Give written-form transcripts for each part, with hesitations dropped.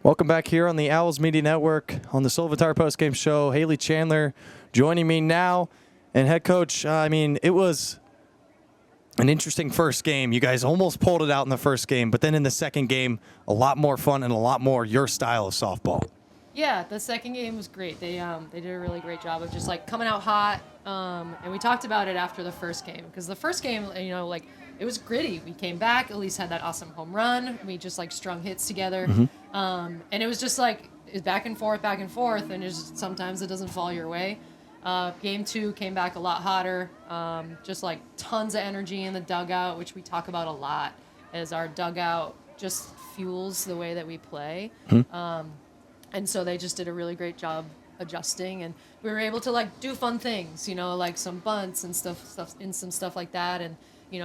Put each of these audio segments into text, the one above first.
Welcome back here on the Owls Media Network on the Solvitar Postgame Show. Haley Chandler joining me now. And head coach, it was an interesting first game. You guys almost pulled it out in the first game, but then in the second game, a lot more fun and a lot more your style of softball. Yeah, the second game was great. They did a really great job of just coming out hot. And we talked about it after the first game because the first game, it was gritty. We came back. Elise had that awesome home run. We just strung hits together. And it was just it's back and forth, and sometimes it doesn't fall your way. Game 2 came back a lot hotter. Just tons of energy in the dugout, which we talk about a lot, as our dugout just fuels the way that we play. And so they just did a really great job adjusting, and we were able to do fun things, some bunts and stuff like that, and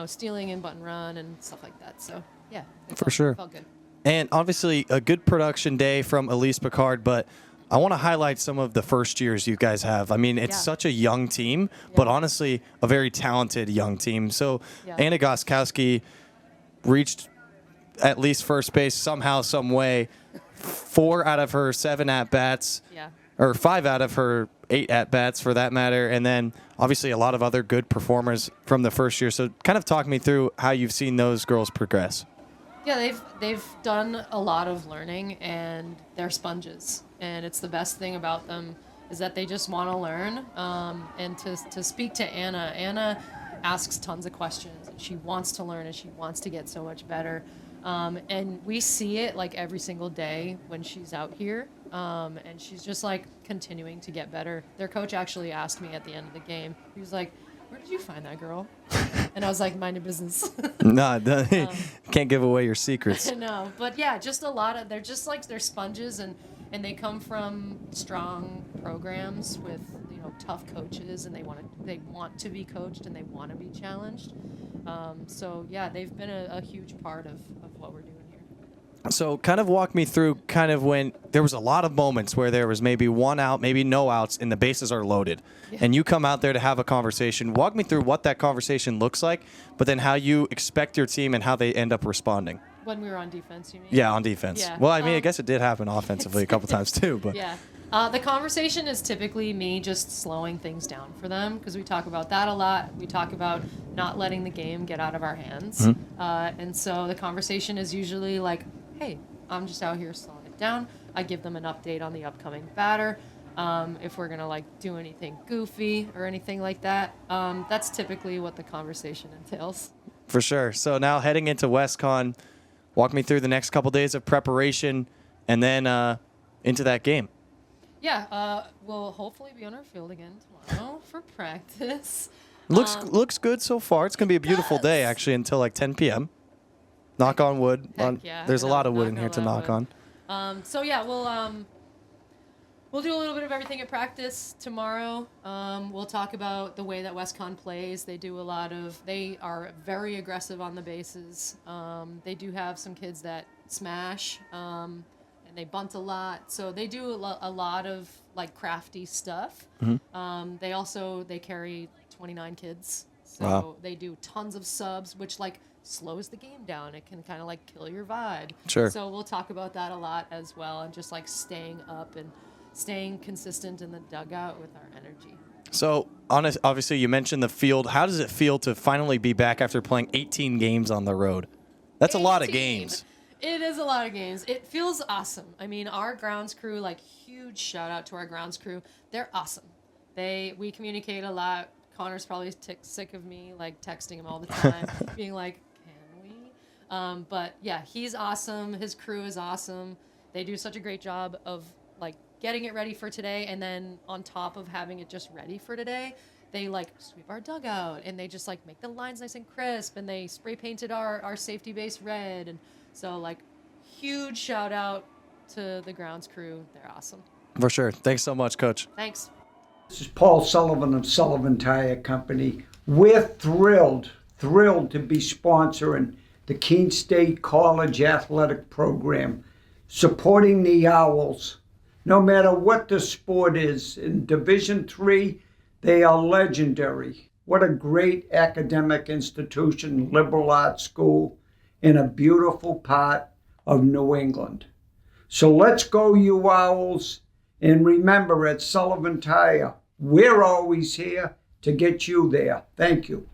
stealing and bunt and run and stuff like that. So yeah, For sure. It felt good. And obviously a good production day from Elise Picard, but I want to highlight some of the first years you guys have. It's such a young team, but honestly a very talented young team. So Anna Goskowski reached at least first base somehow, some way. 4 out of her 7 at-bats, or 5 out of her 8 at-bats for that matter, and then obviously a lot of other good performers from the first year. So kind of talk me through how you've seen those girls progress. Yeah, they've done a lot of learning, and they're sponges. And it's the best thing about them is that they just want to learn. And to speak to Anna asks tons of questions, and she wants to learn, and she wants to get so much better. And we see it every single day when she's out here. And she's just continuing to get better. Their coach actually asked me at the end of the game, he was like, "Where did you find that girl?" And I was like, "Mind your business." No, can't give away your secrets. No, but yeah, just a lot of, they're just they're sponges, and they come from strong programs with tough coaches, and they want to be coached, and they want to be challenged. So yeah, they've been a huge part of what we're doing here. So kind of walk me through when there was a lot of moments where there was maybe one out, maybe no outs, and the bases are loaded. Yeah. And you come out there to have a conversation. Walk me through what that conversation looks like, but then how you expect your team and how they end up responding. When we were on defense, you mean? Yeah, on defense. Yeah. Well, I guess it did happen offensively a couple times too. But yeah. The conversation is typically me just slowing things down for them, because we talk about that a lot. We talk about not letting the game get out of our hands. And so the conversation is usually hey, I'm just out here slowing it down. I give them an update on the upcoming batter. If we're going to do anything goofy or anything like that, that's typically what the conversation entails. For sure. So now heading into WestCon, walk me through the next couple days of preparation and then into that game. Yeah, we'll hopefully be on our field again tomorrow for practice. Looks good so far. It's going to be a beautiful day, actually, until 10 p.m. Knock on wood. Yeah, there's a lot of wood in here to knock on. So yeah, we'll do a little bit of everything at practice tomorrow. We'll talk about the way that WestCon plays. They are very aggressive on the bases. They do have some kids that smash, and they bunt a lot. So they do a lot of crafty stuff. They carry 29 kids. So wow. They do tons of subs, which slows the game down. It can kind of kill your vibe. Sure. So we'll talk about that a lot as well, and just staying up and staying consistent in the dugout with our energy. So obviously you mentioned the field. How does it feel to finally be back after playing 18 games on the road? That's 18. A lot of games. It is a lot of games. It feels awesome. Our grounds crew, huge shout out to our grounds crew. They're awesome. We communicate a lot. Connor's probably sick of me texting him all the time, being can we? But yeah, he's awesome. His crew is awesome. They do such a great job of getting it ready for today, and then on top of having it just ready for today, they sweep our dugout, and they just make the lines nice and crisp, and they spray painted our safety base red, and so huge shout out to the grounds crew. They're awesome. For sure. Thanks so much, Coach. Thanks. This is Paul Sullivan of Sullivan Tire Company. We're thrilled to be sponsoring the Keene State College Athletic Program, supporting the Owls. No matter what the sport is, in Division III, they are legendary. What a great academic institution, liberal arts school, in a beautiful part of New England. So let's go, you Owls. And remember, at Sullivan Tire, we're always here to get you there. Thank you.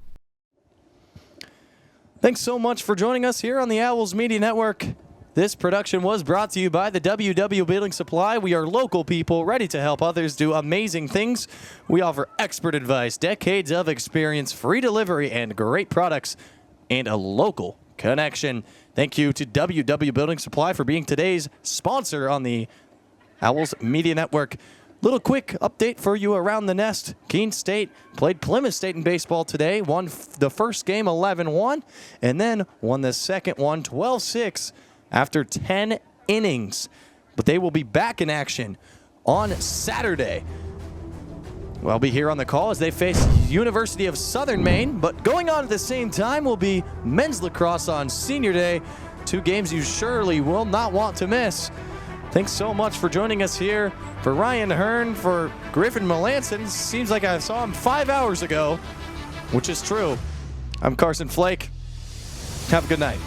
Thanks so much for joining us here on the Owls Media Network. This production was brought to you by the WW Building Supply. We are local people ready to help others do amazing things. We offer expert advice, decades of experience, free delivery, and great products, and a local connection. Thank you to WW Building Supply for being today's sponsor on the Owls Media Network. Little quick update for you around the nest. Keene State played Plymouth State in baseball today, won the first game 11-1, and then won the second one 12-6 after 10 innings. But they will be back in action on Saturday. I'll be here on the call as they face University of Southern Maine, but going on at the same time will be men's lacrosse on Senior Day. 2 games you surely will not want to miss. Thanks so much for joining us here. For Ryan Hearn, for Griffin Melanson, seems like I saw him 5 hours ago, which is true. I'm Carson Flake. Have a good night.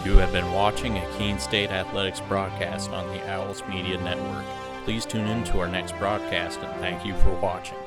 You have been watching a Keene State Athletics broadcast on the Owls Media Network. Please tune in to our next broadcast and thank you for watching.